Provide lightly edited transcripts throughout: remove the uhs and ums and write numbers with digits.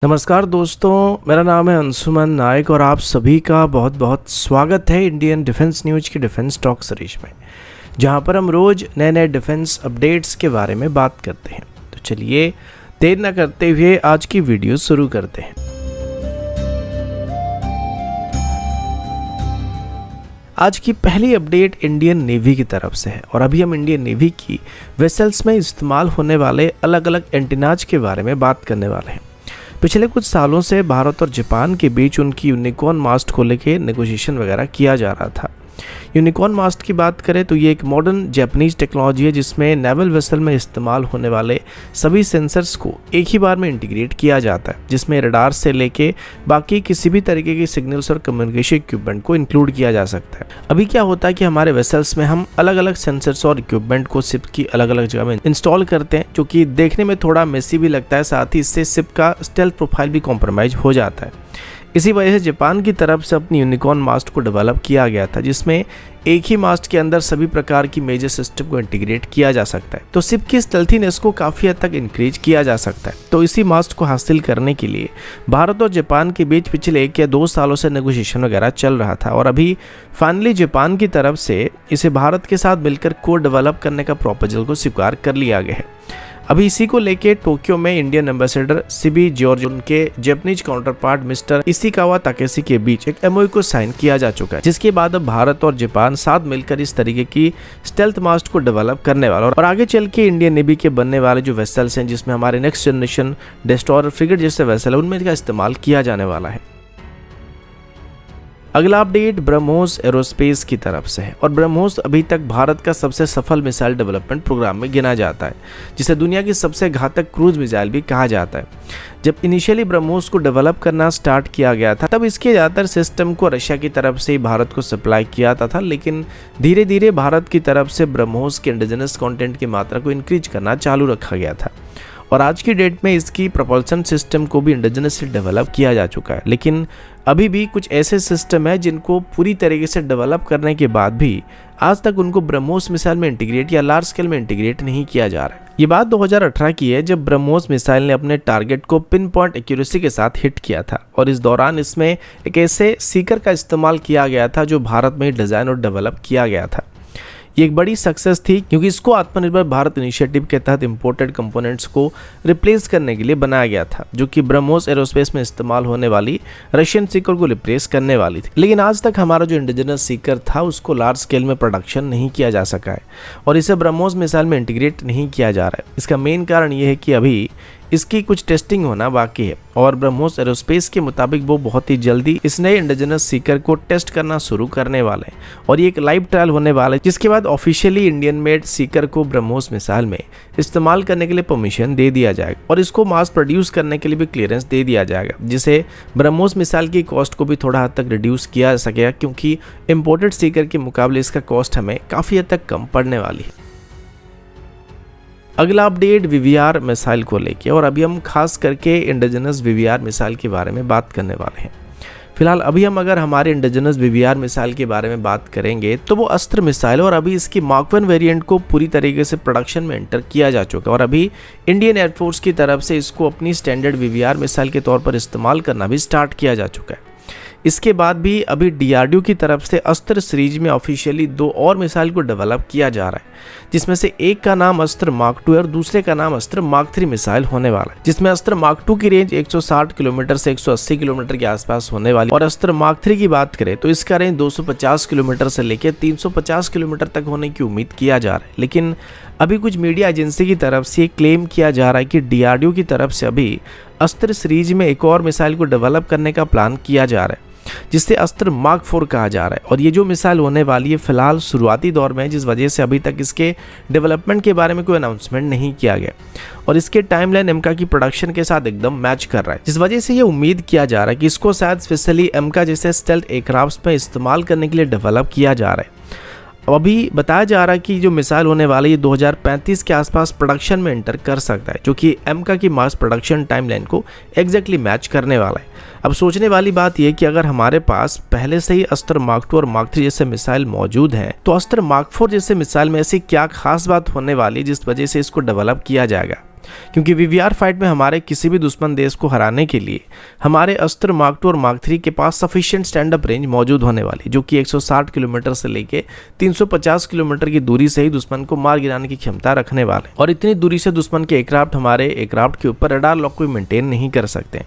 नमस्कार दोस्तों, मेरा नाम है अंशुमन नायक और आप सभी का बहुत बहुत स्वागत है इंडियन डिफेंस न्यूज़ की डिफेंस टॉक सीरीज में, जहां पर हम रोज़ नए नए डिफेंस अपडेट्स के बारे में बात करते हैं। तो चलिए देर न करते हुए आज की वीडियो शुरू करते हैं। आज की पहली अपडेट इंडियन नेवी की तरफ से है और अभी हम इंडियन नेवी की वेसल्स में इस्तेमाल होने वाले अलग अलग एंटीनाज के बारे में बात करने वाले हैं। पिछले कुछ सालों से भारत और जापान के बीच उनकी यूनिकॉर्न मास्ट को लेकर नेगोशिएशन वगैरह किया जा रहा था। यूनिकॉर्न मास्ट की बात करें तो ये एक मॉडर्न जापानीज टेक्नोलॉजी है जिसमें नेवल वेसल में इस्तेमाल होने वाले सभी सेंसर्स को एक ही बार में इंटीग्रेट किया जाता है, जिसमें रडार से लेके बाकी किसी भी तरीके के सिग्नल्स और कम्युनिकेशन इक्विपमेंट को इंक्लूड किया जा सकता है। अभी क्या होता है कि हमारे वेसल्स में हम अलग अलग सेंसर्स और इक्विपमेंट को शिप की अलग अलग जगह में इंस्टॉल करते हैं, जो कि देखने में थोड़ा मेसी भी लगता है, साथ ही इससे शिप का स्टेल्थ प्रोफाइल भी कॉम्प्रोमाइज हो जाता है। इसी वजह से जापान की तरफ से अपनी यूनिकॉर्न मास्ट को डेवलप किया गया था, जिसमें एक ही मास्ट के अंदर सभी प्रकार की मेजर सिस्टम को इंटीग्रेट किया जा सकता है, तो शिप की स्टेल्थीनेस को काफ़ी हद तक इंक्रीज किया जा सकता है। तो इसी मास्ट को हासिल करने के लिए भारत और जापान के बीच पिछले 1 या 2 सालों से नेगोशिएशन वगैरह चल रहा था और अभी फाइनली जापान की तरफ से इसे भारत के साथ मिलकर को डेवलप करने का प्रपोजल को स्वीकार कर लिया गया है। अभी इसी को लेके टोक्यो में इंडियन एम्बेसडर सिबी जॉर्ज उनके Japanese counter part mister Ishikawa Takeshi के बीच एक एमओयू को साइन किया जा चुका है, जिसके बाद अब भारत और जापान साथ मिलकर इस तरीके की स्टेल्थ मास्ट को डेवलप करने वाला और आगे चल के इंडियन नेवी के बनने वाले जो वेसल्स हैं, जिसमें हमारे नेक्स्ट जनरेशन डिस्ट्रॉयर फ्रिगेट जैसे वेसल है, उनमें इसका इस्तेमाल किया जाने वाला है। अगला अपडेट ब्रह्मोस एरोस्पेस की तरफ से है और ब्रह्मोस अभी तक भारत का सबसे सफल मिसाइल डेवलपमेंट प्रोग्राम में गिना जाता है, जिसे दुनिया की सबसे घातक क्रूज मिसाइल भी कहा जाता है। जब इनिशियली ब्रह्मोस को डेवलप करना स्टार्ट किया गया था, तब इसके ज़्यादातर सिस्टम को रशिया की तरफ से ही भारत को सप्लाई किया था, लेकिन धीरे धीरे भारत की तरफ से ब्रह्मोस के इंडिजिनस कंटेंट की मात्रा को इंक्रीज करना चालू रखा गया था और आज की डेट में इसकी प्रपल्सन सिस्टम को भी इंडिजिनसली डेवलप किया जा चुका है। लेकिन अभी भी कुछ ऐसे सिस्टम है जिनको पूरी तरीके से डेवलप करने के बाद भी आज तक उनको ब्रह्मोस मिसाइल में इंटीग्रेट या लार्ज स्केल में इंटीग्रेट नहीं किया जा रहा है। ये बात 2018 की है, जब ब्रह्मोस मिसाइल ने अपने टारगेट को पिन पॉइंट एक्यूरेसी के साथ हिट किया था और इस दौरान इसमें एक ऐसे सीकर का इस्तेमाल किया गया था जो भारत में डिज़ाइन और डेवलप किया गया था। ये एक बड़ी सक्सेस थी क्योंकि इसको आत्मनिर्भर भारत इनिशिएटिव के तहत इंपोर्टेड कंपोनेंट्स को रिप्लेस करने के लिए बनाया गया था, जो कि ब्रह्मोस एरोस्पेस में इस्तेमाल होने वाली रशियन सीकर को रिप्लेस करने वाली थी। लेकिन आज तक हमारा जो इंडिजिनस सीकर था उसको लार्ज स्केल में प्रोडक्शन नहीं किया जा सका है और इसे ब्रह्मोस मिसाइल में इंटीग्रेट नहीं किया जा रहा है। इसका मेन कारण ये है कि अभी इसकी कुछ टेस्टिंग होना बाकी है और ब्रह्मोस एरोस्पेस के मुताबिक वो बहुत ही जल्दी इस नए इंडिजिनस सीकर को टेस्ट करना शुरू करने वाले हैं और ये एक लाइव ट्रायल होने वाला है, जिसके बाद ऑफिशियली इंडियन मेड सीकर को ब्रह्मोस मिसाइल में इस्तेमाल करने के लिए परमिशन दे दिया जाएगा और इसको मास प्रोड्यूस करने के लिए भी क्लियरेंस दे दिया जाएगा, जिससे ब्रह्मोस मिसाइल की कॉस्ट को भी थोड़ा हद तक रिड्यूस किया जा सकेगा, क्योंकि इम्पोर्टेड सीकर के मुकाबले इसका कॉस्ट हमें काफ़ी हद तक कम पड़ने वाली है। अगला अपडेट वीवीआर मिसाइल को लेके और अभी हम खास करके इंडिजिनस वीवीआर मिसाइल के बारे में बात करने वाले हैं। फिलहाल अभी हम अगर हमारे इंडिजिनस वीवीआर मिसाइल के बारे में बात करेंगे तो वो अस्त्र मिसाइल और अभी इसकी मार्क 1 वेरिएंट को पूरी तरीके से प्रोडक्शन में एंटर किया जा चुका है और अभी इंडियन एयरफोर्स की तरफ से इसको अपनी स्टैंडर्ड वीवीआर मिसाइल के तौर पर इस्तेमाल करना भी स्टार्ट किया जा चुका है। इसके बाद भी अभी डीआरडीओ की तरफ से अस्त्र सीरीज में ऑफिशियली 2 और मिसाइल को डेवलप किया जा रहा है, जिसमें से एक का नाम अस्त्र मार्क 2 और दूसरे का नाम अस्त्र मार्क 3 मिसाइल होने वाला है, जिसमें अस्त्र मार्क 2 की रेंज 160 किलोमीटर से 180 किलोमीटर के आसपास होने वाली और अस्त्र मार्क 3 की बात करें तो इसका रेंज 250 किलोमीटर से लेकर 350 किलोमीटर तक होने की उम्मीद किया जा रहा है। लेकिन अभी कुछ मीडिया एजेंसी की तरफ से क्लेम किया जा रहा है कि डीआरडीओ की तरफ से अभी अस्त्र सीरीज में एक और मिसाइल को डेवलप करने का प्लान किया जा रहा है, जिससे अस्त्र मार्क 4 कहा जा रहा है और ये जो मिसाइल होने वाली है फिलहाल शुरुआती दौर में है, जिस वजह से अभी तक इसके डेवलपमेंट के बारे में कोई अनाउंसमेंट नहीं किया गया और इसके टाइमलाइन एमका की प्रोडक्शन के साथ एकदम मैच कर रहा है, जिस वजह से ये उम्मीद किया जा रहा है कि इसको शायद स्पेशली एमका जैसे स्टेल्थ एयरक्राफ्ट में इस्तेमाल करने के लिए डेवलप किया जा रहा है। अभी बताया जा रहा है कि जो मिसाइल होने वाली है 2035 के आसपास प्रोडक्शन में एंटर कर सकता है, जो कि एमका की मास प्रोडक्शन टाइमलाइन को एग्जैक्टली मैच करने वाला है। अब सोचने वाली बात यह कि अगर हमारे पास पहले से ही अस्त्र मार्क 2 और मार्क 3 जैसे मिसाइल मौजूद हैं, तो अस्त्र मार्क 4 जैसे मिसाइल में ऐसी क्या खास बात होने वाली है जिस वजह से इसको डेवलप किया जाएगा। क्योंकि वीवीआर फाइट में हमारे किसी भी दुश्मन देश को हराने के लिए हमारे अस्त्र मार्क 2 और मार्क 3 के पास सफिशिएंट स्टैंड अप रेंज मौजूद होने वाली, जो कि 160 किलोमीटर से लेके 350 किलोमीटर की दूरी से ही दुश्मन को मार गिराने की क्षमता रखने वाले। और इतनी दूरी से दुश्मन के एयरक्राफ्ट हमारे एयरक्राफ्ट के ऊपर रडार लॉक को मेंटेन नहीं कर सकते।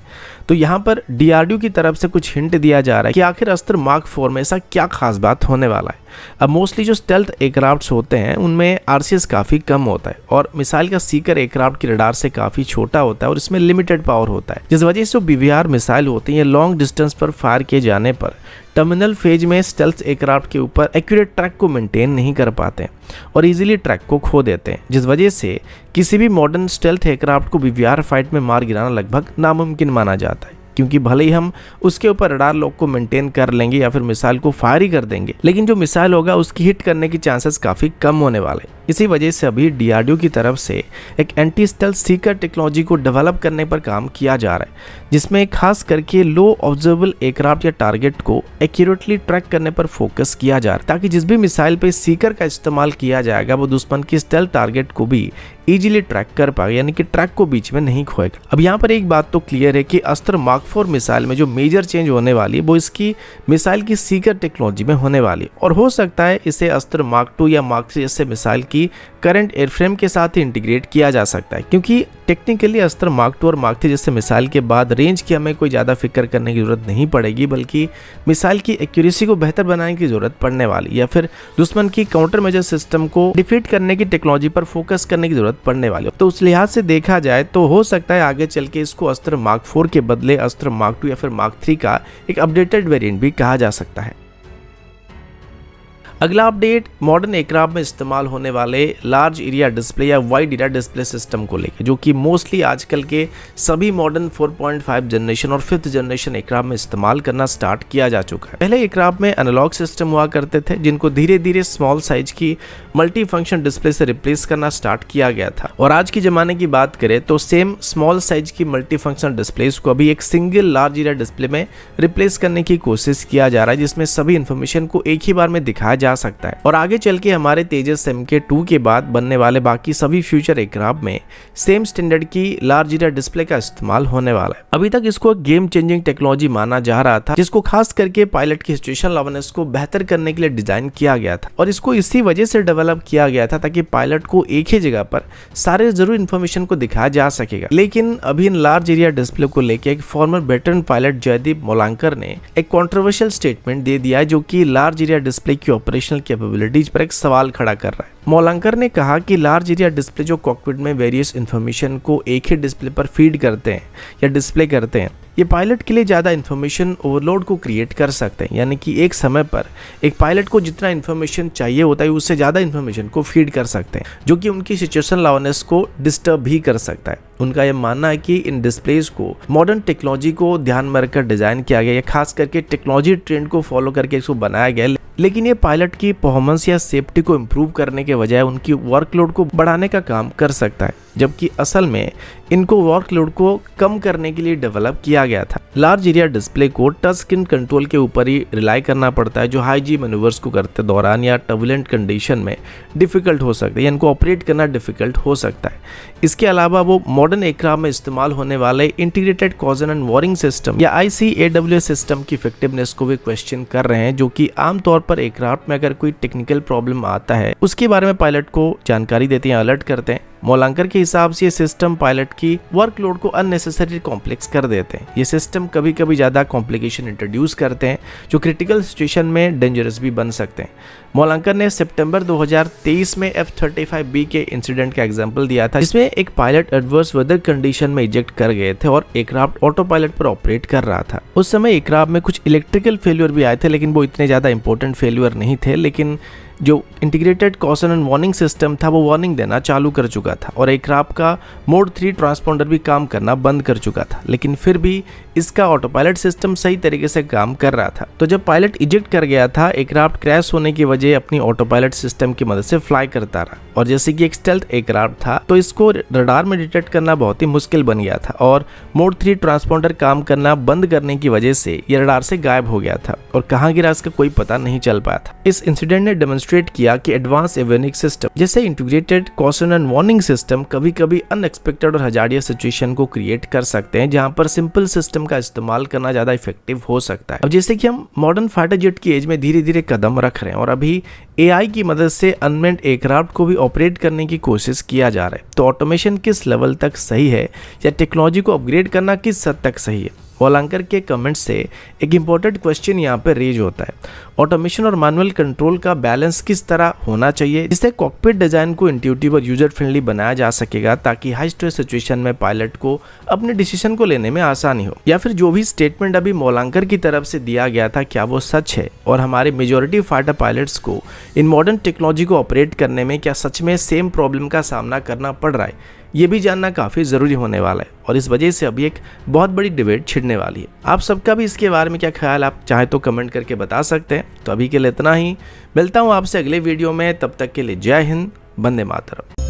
तो यहाँ पर डीआरडीओ की तरफ से कुछ हिंट दिया जा रहा है कि आखिर अस्त्र मार्क 4 में ऐसा क्या खास बात होने वाला है। अब मोस्टली जो स्टेल्थ एयरक्राफ्ट्स होते हैं उनमें आरसीएस काफ़ी कम होता है और मिसाइल का सीकर एयरक्राफ्ट की रडार से काफ़ी छोटा होता है और इसमें लिमिटेड पावर होता है, जिस वजह से जो बीवीआर मिसाइल होती हैं लॉन्ग डिस्टेंस पर फायर किए जाने पर टर्मिनल फेज में स्टेल्थ एयरक्राफ्ट के ऊपर एक्यूरेट ट्रैक को मेंटेन नहीं कर पाते और इजीली ट्रैक को खो देते हैं, जिस वजह से किसी भी मॉडर्न स्टेल्थ एयरक्राफ्ट को बीवीआर फाइट में मार गिराना लगभग नामुमकिन माना जाता है। क्योंकि भले ही हम उसके ऊपर रडार लॉक को मेंटेन कर लेंगे या फिर मिसाइल को फायर ही कर देंगे, लेकिन जो मिसाइल होगा उसकी हिट करने की चांसेस काफ़ी कम होने वाले। इसी वजह से अभी डीआरडीओ की तरफ से एक एंटी स्टेल्थ सीकर टेक्नोलॉजी को डेवलप करने पर काम किया जा रहा है, जिसमें खास करके लो ऑब्जर्वेबल एयरक्राफ्ट या टारगेट को एक्यूरेटली ट्रैक करने पर फोकस किया जा रहा है, ताकि जिस भी मिसाइल पे सीकर का इस्तेमाल किया जाएगा वो दुश्मन की स्टेल्थ टारगेट को भी इजीली ट्रैक कर पाएगा, यानी कि ट्रैक को बीच में नहीं खोएगा। अब यहाँ पर एक बात तो क्लियर है कि अस्त्र मार्क 4 मिसाइल में जो मेजर चेंज होने वाली है वो इसकी मिसाइल की सीकर टेक्नोलॉजी में होने वाली है और हो सकता है इसे अस्त्र मार्क 2 या मार्क 3 जैसे मिसाइल की करंट एयरफ्रेम के साथ ही इंटीग्रेट किया जा सकता है, क्योंकि टेक्निकली अस्त्र मार्क 2 और मार्क 3 जैसे मिसाइल के बाद रेंज की हमें कोई ज़्यादा फिक्र करने की जरूरत नहीं पड़ेगी, बल्कि मिसाइल की एक्यूरेसी को बेहतर बनाने की जरूरत पड़ने वाली या फिर दुश्मन की काउंटर मेजर सिस्टम को डिफीट करने की टेक्नोलॉजी पर फोकस करने की जरूरत पड़ने वाली। तो उस लिहाज से देखा जाए तो हो सकता है आगे चल के इसको अस्त्र मार्क 4 के बदले अस्त्र मार्क 2 या फिर मार्क 3 का एक अपडेटेड वेरिएंट भी कहा जा सकता है। अगला अपडेट मॉडर्न एयरक्राफ्ट में इस्तेमाल होने वाले लार्ज एरिया डिस्प्ले या वाइड एरिया डिस्प्ले सिस्टम को लेकर, जो कि मोस्टली आजकल के सभी मॉडर्न 4.5 जनरेशन और 5th जनरेशन एयरक्राफ्ट में इस्तेमाल करना स्टार्ट किया जा चुका है। पहले एयरक्राफ्ट में एनालॉग सिस्टम हुआ करते थे, जिनको धीरे धीरे स्मॉल साइज की मल्टी फंक्शन डिस्प्ले से रिप्लेस करना स्टार्ट किया गया था। और आज के जमाने की बात करें तो सेम स्मॉल साइज की मल्टी फंक्शन डिस्प्लेस को अभी एक सिंगल लार्ज एरिया डिस्प्ले में रिप्लेस करने की कोशिश किया जा रहा है, जिसमें सभी इंफॉर्मेशन को एक ही बार में दिखाया जा सकता है। और आगे चल के हमारे तेजस MK2 के बाद बनने वाले बाकी सभी फ्यूचर एयरक्राफ्ट में सेम स्टैंडर्ड की लार्ज एरिया डिस्प्ले का इस्तेमाल होने वाला है। अभी तक इसको गेम चेंजिंग टेक्नोलॉजी माना जा रहा था, जिसको खास करके पायलट की सिचुएशनल अवेयरनेस को बेहतर करने के लिए डिजाइन किया गया था और इसको इसी वजह से डेवलप किया गया था ताकि पायलट को एक ही जगह पर सारे जरूरी इंफॉर्मेशन को दिखाया जा सकेगा। लेकिन अभी इन लार्ज एरिया डिस्प्ले को लेकर एक फॉर्मर वेटरन पायलट जयदीप मोलांकर ने एक कंट्रोवर्शियल स्टेटमेंट दे दिया है, जो कि लार्ज एरिया डिस्प्ले की ऑपरेशनल कैपेबिलिटीज पर एक सवाल खड़ा कर रहा है। मोलांकर ने कहा कि लार्ज एरिया डिस्प्ले जो कॉकपिट में वेरियस इंफॉर्मेशन को एक ही डिस्प्ले पर फीड करते हैं या डिस्प्ले करते हैं, ये पायलट के लिए ज़्यादा इन्फॉर्मेशन ओवरलोड को क्रिएट कर सकते हैं, यानी कि एक समय पर एक पायलट को जितना इन्फॉर्मेशन चाहिए होता है उससे ज़्यादा इन्फॉर्मेशन को फीड कर सकते हैं, जो कि उनकी सिचुएशनल अवेयरनेस को डिस्टर्ब भी कर सकता है। उनका यह मानना है कि इन डिस्प्लेस को मॉडर्न टेक्नोलॉजी को ध्यान में रखकर डिज़ाइन किया गया, खास करके टेक्नोलॉजी ट्रेंड को फॉलो करके इसको बनाया गया, लेकिन ये पायलट की परफॉर्मेंस या सेफ्टी को इम्प्रूव करने के बजाय उनकी वर्कलोड को बढ़ाने का काम कर सकता है, जबकि असल में इनको वर्कलोड को कम करने के लिए डेवलप किया गया था। लार्ज एरिया डिस्प्ले को टच स्क्रीन कंट्रोल के ऊपर ही रिलाई करना पड़ता है, जो हाई जी मैन्यूवर्स को करते दौरान या टर्बुलेंट कंडीशन में डिफिकल्ट हो सकता है, इनको ऑपरेट करना डिफिकल्ट हो सकता है। इसके अलावा वो मॉडर्न एयरक्राफ्ट में इस्तेमाल होने वाले इंटीग्रेटेड कॉजन एंड वॉरिंग सिस्टम या ICAWS सिस्टम की इफेक्टिवनेस को भी क्वेश्चन कर रहे हैं, जो कि आमतौर पर एयरक्राफ्ट में अगर कोई टेक्निकल प्रॉब्लम आता है उसके बारे में पायलट को जानकारी देते हैं, अलर्ट करते हैं। मोलांकर के हिसाब से ये सिस्टम पायलट की वर्कलोड को अननेसेसरी कॉम्प्लेक्स कर देते हैं। ये सिस्टम कभी कभी ज़्यादा कॉम्प्लिकेशन इंट्रोड्यूस करते हैं, जो क्रिटिकल सिचुएशन में डेंजरस भी बन सकते हैं। मोलांकर ने सितंबर 2023 में F-35B के इंसिडेंट का एग्जाम्पल दिया था, जिसमें एक पायलट एडवर्स वेदर कंडीशन में इजेक्ट कर गए थे और एयरक्राफ्ट ऑटो पायलट पर ऑपरेट कर रहा था। उस समय एयरक्राफ्ट में कुछ इलेक्ट्रिकल फेल्यूर भी आए थे, लेकिन वो इतने ज़्यादा इंपॉर्टेंट फेल्यूर नहीं थे, लेकिन जो integrated caution and warning system था वो वार्निंग देना चालू कर चुका था और एयरक्राफ्ट का मोड 3 ट्रांसपॉन्डर भी काम करना बंद कर चुका था, लेकिन फिर भी इसका ऑटो पायलट सिस्टम सही तरीके से काम कर रहा था। तो जब पायलट इजेक्ट कर गया था, एयरक्राफ्ट क्रैश होने की वजह अपनी ऑटो पायलट सिस्टम की मदद से फ्लाई करता रहा और जैसे कि एक स्टेल्थ एयरक्राफ्ट था तो इसको रडार में डिटेक्ट करना बहुत ही मुश्किल बन गया था और मोड 3 ट्रांसपॉन्डर काम करना बंद करने की वजह से ये रडार से गायब हो गया था और कहाँ गिरा इसका कोई पता नहीं चल पाया था। इस इंसिडेंट ने डेमोन्स्ट्रेट डेमोन्स्ट्रेट किया कि एडवांस एवियोनिक्स सिस्टम जैसे integrated caution and warning system कभी-कभी अनएक्सपेक्टेड और हजारियस सिचुएशन को क्रिएट कर सकते हैं, जहां पर सिंपल सिस्टम का इस्तेमाल करना ज्यादा इफेक्टिव हो सकता है। अब जैसे कि हम मॉडर्न फाइटर जेट की एज में धीरे धीरे कदम रख रहे हैं और अभी AI की मदद से अनमेन्ड एयरक्राफ्ट को भी ऑपरेट करने की कोशिश किया जा रहा है, तो ऑटोमेशन किस लेवल तक सही है या टेक्नोलॉजी को अपग्रेड करना किस हद तक सही है? वॉलंकर के कमेंट से एक इम्पॉर्टेंट क्वेश्चन यहाँ पे रेज होता है, ऑटोमेशन और मैनुअल कंट्रोल का बैलेंस किस तरह होना चाहिए जिससे कॉकपिट डिजाइन को इंट्यूटिव और यूजर फ्रेंडली बनाया जा सकेगा, ताकि हाई स्ट्रेस सिचुएशन में पायलट को अपने डिसीजन को लेने में आसानी हो। या फिर जो भी स्टेटमेंट अभी वॉलंकर की तरफ से दिया गया था, क्या वो सच है और हमारे मेजॉरिटी फाइटर पायलट्स को इन मॉडर्न टेक्नोलॉजी को ऑपरेट करने में क्या सच में सेम प्रॉब्लम का सामना करना पड़ रहा है? ये भी जानना काफ़ी ज़रूरी होने वाला है और इस वजह से अभी एक बहुत बड़ी डिबेट छिड़ने वाली है। आप सबका भी इसके बारे में क्या ख्याल, आप चाहे तो कमेंट करके बता सकते हैं। तो अभी के लिए इतना ही, मिलता हूँ आपसे अगले वीडियो में, तब तक के लिए जय हिंद, वंदे मातरम।